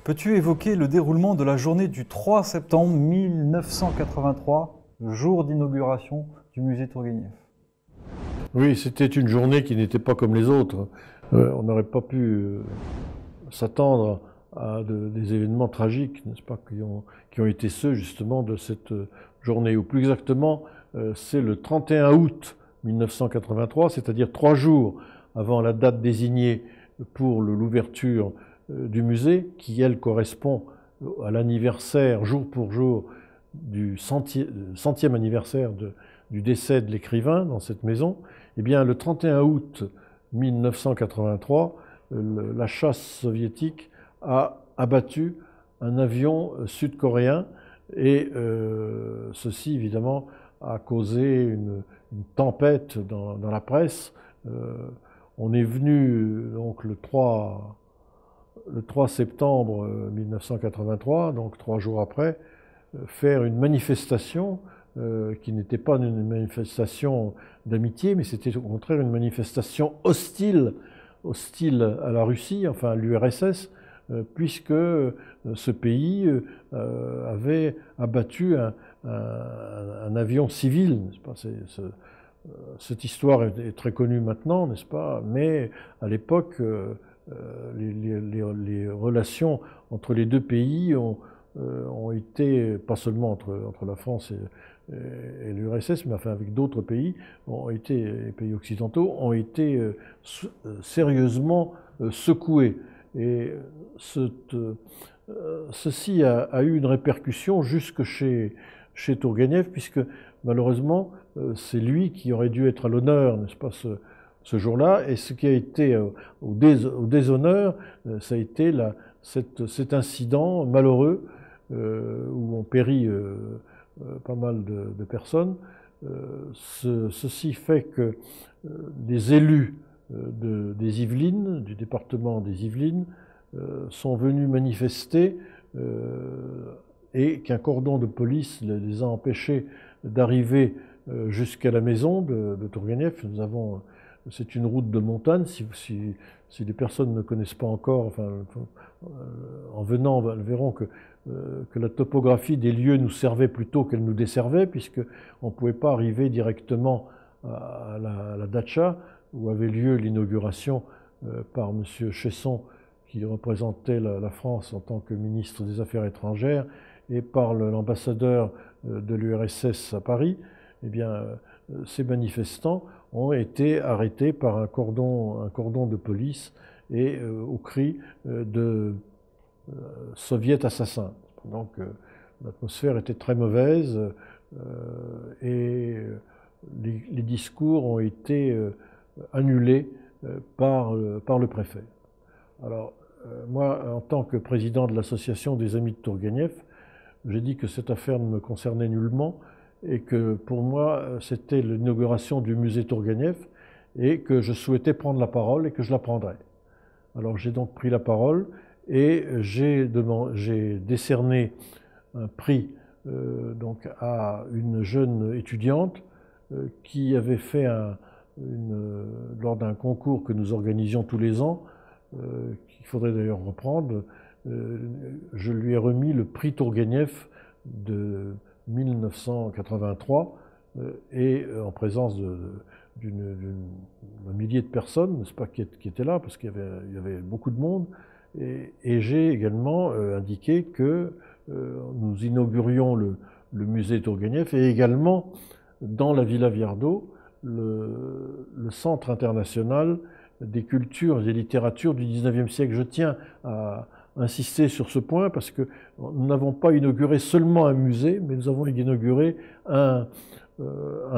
Peux-tu évoquer le déroulement de la journée du 3 septembre 1983, jour d'inauguration du musée Tourguenieff? Oui, c'était une journée qui n'était pas comme les autres. On n'aurait pas pu s'attendre à des événements tragiques, n'est-ce pas, qui ont été ceux justement de cette journée. Ou plus exactement, c'est le 31 août 1983, c'est-à-dire 3 jours avant la date désignée pour l'ouverture du musée, qui elle correspond à l'anniversaire, jour pour jour, du centième anniversaire du décès de l'écrivain dans cette maison. Eh bien, le 31 août 1983, la chasse soviétique a abattu un avion sud-coréen et ceci, évidemment, a causé une tempête dans la presse. On est venu, donc, le 3 septembre 1983, donc 3 jours après, faire une manifestation qui n'était pas une manifestation d'amitié, mais c'était au contraire une manifestation hostile à la Russie, enfin à l'URSS, puisque ce pays avait abattu un avion civil, n'est-ce pas? Cette histoire est très connue maintenant, n'est-ce pas? Mais à l'époque, les relations entre les deux pays ont été, pas seulement entre la France et l'URSS, mais enfin avec d'autres pays, les pays occidentaux, ont été sérieusement secoués. Et ceci a eu une répercussion jusque chez Tourguenieff, puisque malheureusement, c'est lui qui aurait dû être à l'honneur, n'est-ce pas, ce jour-là, et ce qui a été au déshonneur, ça a été cet incident malheureux où ont péri pas mal de personnes. Ceci fait que les élus des Yvelines, du département des Yvelines, sont venus manifester et qu'un cordon de police les a empêchés d'arriver jusqu'à la maison de Tourguenieff. C'est une route de montagne, si les personnes ne connaissent pas encore, enfin, en venant, elles verront que la topographie des lieux nous servait plutôt qu'elle nous desservait, puisqu'on ne pouvait pas arriver directement à la Dacha, où avait lieu l'inauguration par M. Chesson, qui représentait la France en tant que ministre des Affaires étrangères, et par l'ambassadeur de l'URSS à Paris. Eh bien, ces manifestants ont été arrêtés par un cordon de police et au cri de soviet assassin. Donc l'atmosphère était très mauvaise et les discours ont été annulés par le préfet. Alors moi, en tant que président de l'association des Amis de Tourguenieff, j'ai dit que cette affaire ne me concernait nullement et que pour moi, c'était l'inauguration du musée Tourguenieff et que je souhaitais prendre la parole et que je la prendrais. Alors j'ai donc pris la parole et j'ai décerné un prix donc à une jeune étudiante qui avait fait lors d'un concours que nous organisions tous les ans, qu'il faudrait d'ailleurs reprendre, je lui ai remis le prix Tourguenieff de 1983 et en présence d'un millier de personnes, n'est-ce pas, qui étaient là, parce qu'il y avait beaucoup de monde. Et j'ai également indiqué que nous inaugurions le musée Tourguenieff et également dans la Villa Viardot le Centre international des cultures et des littératures du XIXe siècle. Je tiens à insister sur ce point parce que nous n'avons pas inauguré seulement un musée, mais nous avons inauguré un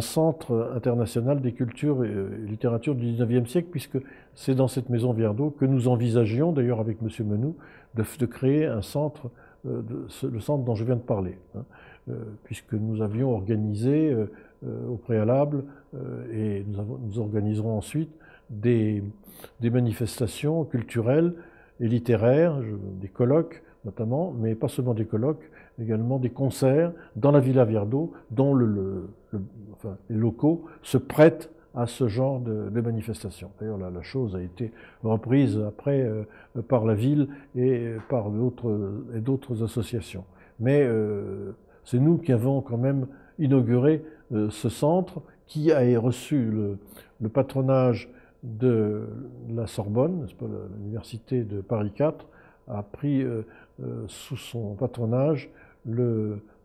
centre international des cultures et littératures du XIXe siècle, puisque c'est dans cette maison Viardot que nous envisagions, d'ailleurs avec M. Menou, de créer un centre, le centre dont je viens de parler, puisque nous avions organisé au préalable, et nous organiserons ensuite des manifestations culturelles et littéraires, des colloques notamment, mais pas seulement des colloques, également des concerts dans la Villa Viardot, dont enfin, les locaux se prêtent à ce genre de manifestation. D'ailleurs, la chose a été reprise après par la ville et par d'autres associations. Mais c'est nous qui avons quand même inauguré ce centre qui a reçu le patronage de la Sorbonne, n'est-ce pas, l'université de Paris 4, a pris sous son patronage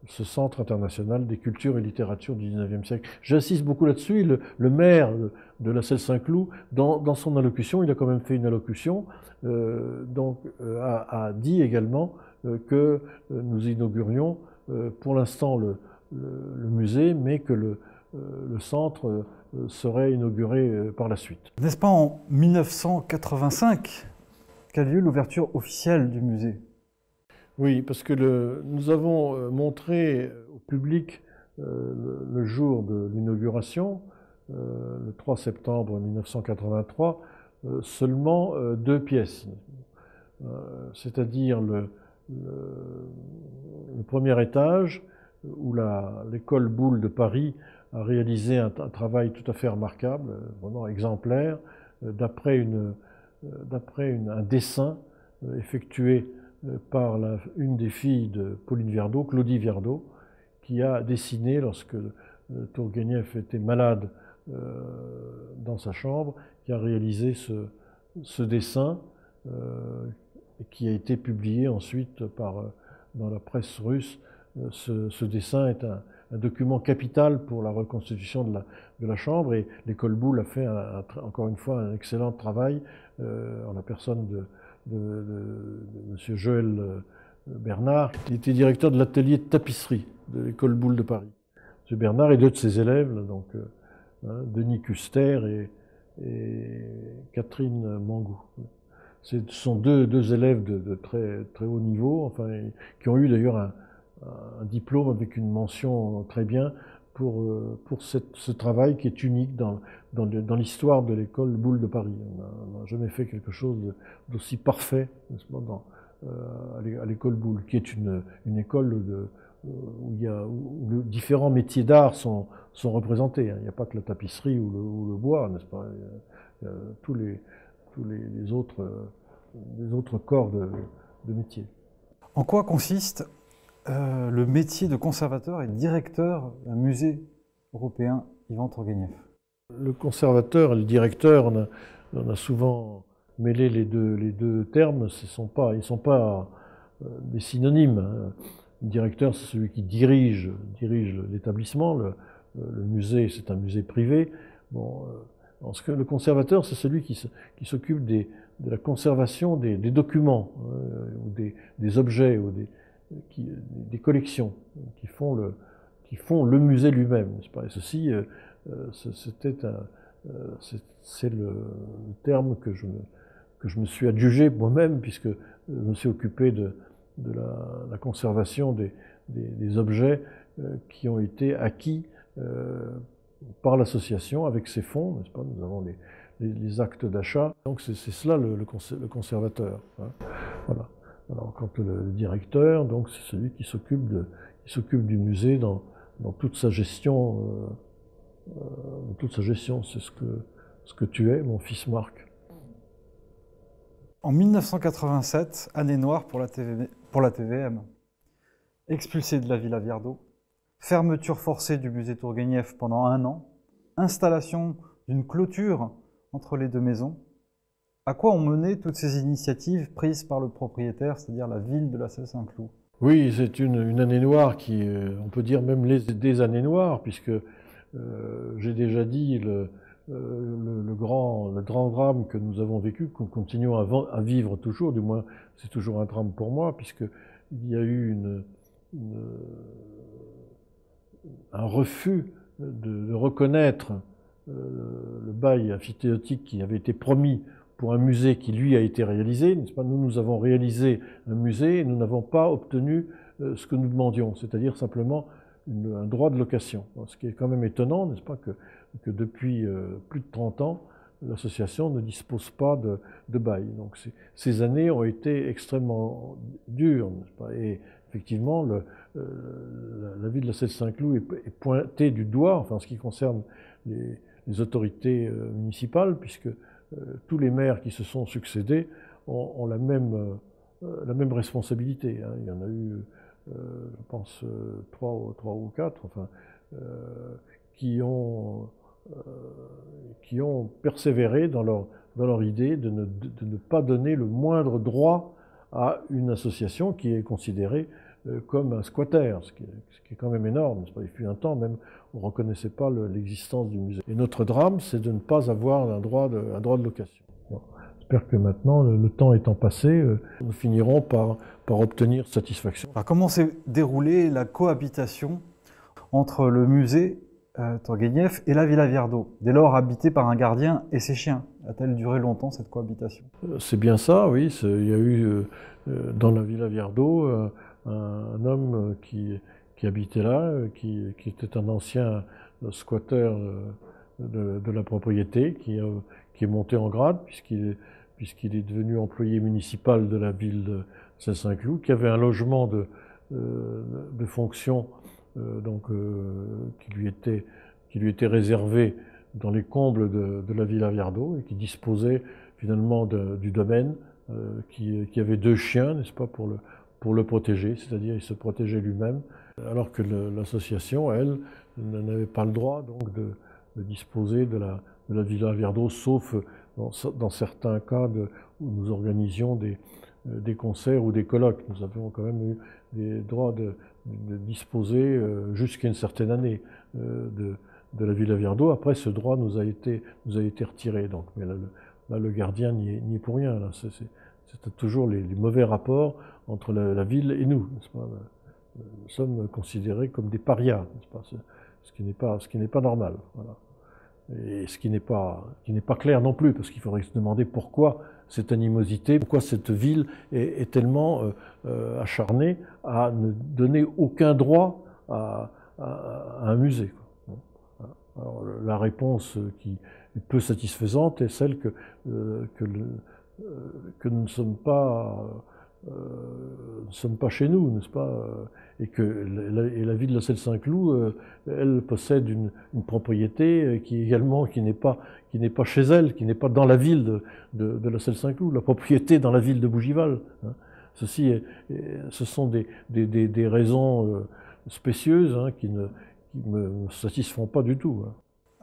ce Centre international des cultures et littératures du XIXe siècle. J'insiste beaucoup là-dessus. Le maire de la Celle-Saint-Cloud, dans son allocution, il a quand même fait une allocution, a dit également que nous inaugurions pour l'instant le musée, mais que le centre serait inauguré par la suite. N'est-ce pas en 1985 qu'a lieu l'ouverture officielle du musée? Oui, parce que nous avons montré au public le jour de l'inauguration, le 3 septembre 1983, seulement 2 pièces, c'est-à-dire le premier étage où l'école Boulle de Paris a réalisé un travail tout à fait remarquable, vraiment exemplaire, d'après un dessin effectué par une des filles de Pauline Viardot, Claudie Viardot, qui a dessiné, lorsque Tourguenieff était malade dans sa chambre, qui a réalisé ce dessin qui a été publié ensuite dans la presse russe. Ce dessin est un document capital pour la reconstitution de la chambre, et l'école Boulle a fait encore une fois un excellent travail en la personne de M. Joël Bernard, qui était directeur de l'atelier de tapisserie de l'école Boulle de Paris. M. Bernard et 2 de ses élèves, donc Denis Custer et Catherine Mangou. Ce sont deux élèves de très haut niveau, enfin, qui ont eu d'ailleurs un diplôme avec une mention très bien pour ce travail qui est unique dans l'histoire de l'école Boulle de Paris. On n'a jamais fait quelque chose d'aussi parfait, n'est-ce pas, à l'école Boulle, qui est une école où différents métiers d'art sont représentés. Il n'y a pas que la tapisserie ou le bois, n'est-ce pas? Il y a tous les autres corps de métiers. En quoi consiste le métier de conservateur et directeur d'un musée européen Ivan Tourguenieff? Le conservateur et le directeur, on a souvent mêlé les deux termes. Ils ne sont pas des synonymes. Le directeur, c'est celui qui dirige l'établissement. Le musée, c'est un musée privé. Bon, le conservateur, c'est celui qui s'occupe de la conservation des documents, ou des objets, ou des collections qui font le musée lui-même, n'est-ce pas? Et ceci, c'est le terme que je me suis adjugé moi-même, puisque je me suis occupé de la conservation des objets qui ont été acquis par l'association avec ses fonds, n'est-ce pas? Nous avons les actes d'achat. Donc c'est cela le conservateur. Hein. Voilà. Alors quand le directeur, donc c'est celui qui s'occupe du musée dans toute sa gestion. C'est ce que tu es, mon fils Marc. En 1987, année noire pour la TVM. Expulsé de la Villa Viardot, fermeture forcée du musée Tourguenieff pendant 1 an, installation d'une clôture entre les 2 maisons. À quoi ont mené toutes ces initiatives prises par le propriétaire, c'est-à-dire la ville de la Celle-Saint-Cloud? Oui, c'est une année noire qui, on peut dire même des années noires, puisque j'ai déjà dit le grand drame que nous avons vécu, qu'on continue à vivre toujours, du moins c'est toujours un drame pour moi, puisqu'il y a eu un refus de reconnaître le bail amphithéotique qui avait été promis pour un musée qui, lui, a été réalisé, n'est-ce pas? Nous avons réalisé un musée et nous n'avons pas obtenu ce que nous demandions, c'est-à-dire simplement un droit de location. Ce qui est quand même étonnant, n'est-ce pas, que depuis plus de 30 ans, l'association ne dispose pas de bail. Donc ces années ont été extrêmement dures, n'est-ce pas? Et effectivement, la ville de Celle-Saint-Cloud est pointée du doigt, enfin, en ce qui concerne les autorités municipales, puisque tous les maires qui se sont succédés ont la même responsabilité. Hein. Il y en a eu, je pense, trois ou quatre, enfin, qui ont persévéré dans leur idée de ne pas donner le moindre droit à une association qui est considérée comme un squatter, ce qui est quand même énorme. Il fut un temps même où on ne reconnaissait pas l'existence du musée. Et notre drame, c'est de ne pas avoir un droit de location. Bon. J'espère que maintenant, le temps étant passé, nous finirons par obtenir satisfaction. Alors, comment s'est déroulée la cohabitation entre le musée Tourguenieff et la Villa Viardot, dès lors habitée par un gardien et ses chiens? A-t-elle duré longtemps, cette cohabitation? C'est bien ça, oui. Il y a eu dans la Villa Viardot un homme qui habitait là, qui était un ancien squatter de la propriété, qui est monté en grade, puisqu'il est devenu employé municipal de la ville de Celle-Saint-Cloud, qui avait un logement de fonction qui lui était réservé dans les combles de la Villa Viardot, et qui disposait finalement du domaine, qui avait 2 chiens, n'est-ce pas, pour le protéger, c'est-à-dire il se protégeait lui-même, alors que l'association, elle, n'avait pas le droit donc de disposer de la Villa Viardot, sauf dans certains cas où nous organisions des concerts ou des colloques. Nous avions quand même eu des droits de disposer jusqu'à une certaine année de la Villa Viardot. Après, ce droit nous a été retiré. Donc, mais là, le gardien n'y est pour rien. C'était toujours les mauvais rapports entre la ville et nous, n'est-ce pas? Nous sommes considérés comme des parias, n'est-ce pas? Ce qui n'est pas normal. Voilà. Et ce qui n'est pas clair non plus, parce qu'il faudrait se demander pourquoi cette animosité, pourquoi cette ville est tellement acharnée à ne donner aucun droit à un musée. Alors, la réponse qui est peu satisfaisante est celle que nous ne sommes pas chez nous, n'est-ce pas? Et que la ville de la Celle-Saint-Cloud, elle possède une propriété qui n'est pas chez elle, qui n'est pas dans la ville de la Celle-Saint-Cloud. La propriété est dans la ville de Bougival. Hein. Ce sont des raisons spécieuses, hein, qui ne me satisfont pas du tout. Hein.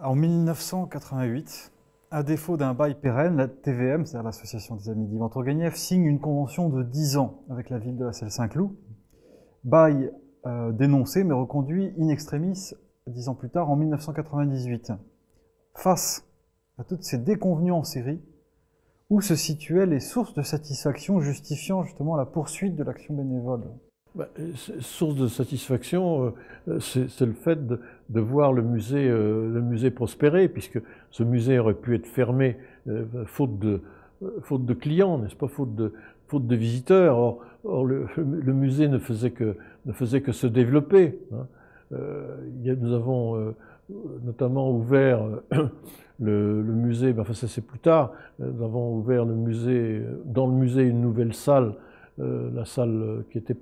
En 1988, à défaut d'un bail pérenne, la TVM, c'est-à-dire l'Association des Amis d'Ivan Tourguenieff, signe une convention de 10 ans avec la ville de la Celle-Saint-Cloud. Bail dénoncé mais reconduit in extremis 10 ans plus tard, en 1998. Face à toutes ces déconvenues en série, où se situaient les sources de satisfaction justifiant justement la poursuite de l'action bénévole? Source de satisfaction, c'est le fait de voir le musée prospérer, puisque ce musée aurait pu être fermé faute de clients, n'est-ce pas, faute de visiteurs. Or le musée ne faisait que se développer. Hein. Nous avons notamment ouvert le musée, enfin ça c'est plus tard, nous avons ouvert dans le musée une nouvelle salle, la salle qui était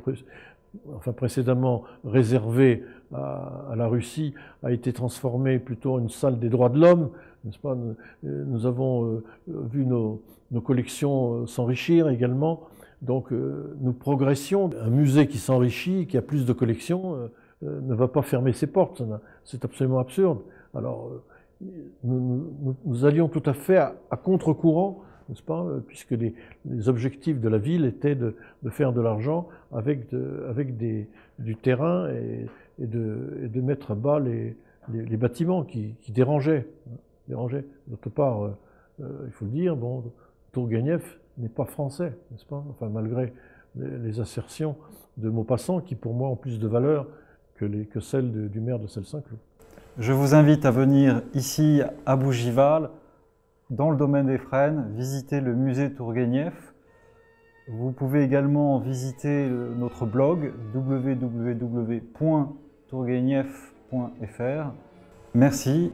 précédemment réservée à la Russie a été transformée plutôt en une salle des droits de l'homme, n'est-ce pas? Nous avons vu nos collections s'enrichir également, donc nous progressions. Un musée qui s'enrichit, qui a plus de collections, ne va pas fermer ses portes, c'est absolument absurde. Alors nous allions tout à fait à contre-courant, n'est-ce pas, puisque les objectifs de la ville étaient de faire de l'argent avec du terrain et de mettre à bas les bâtiments qui dérangeaient. D'autre part, il faut le dire, bon, Tourguenieff n'est pas français, n'est-ce pas? Enfin, malgré les assertions de Maupassant, qui pour moi ont plus de valeur que celles du maire de Celle-Saint-Cloud. Je vous invite à venir ici à Bougival, dans le domaine des frênes, visiter le musée Tourguenieff. Vous pouvez également visiter notre blog www.tourguenieff.fr. Merci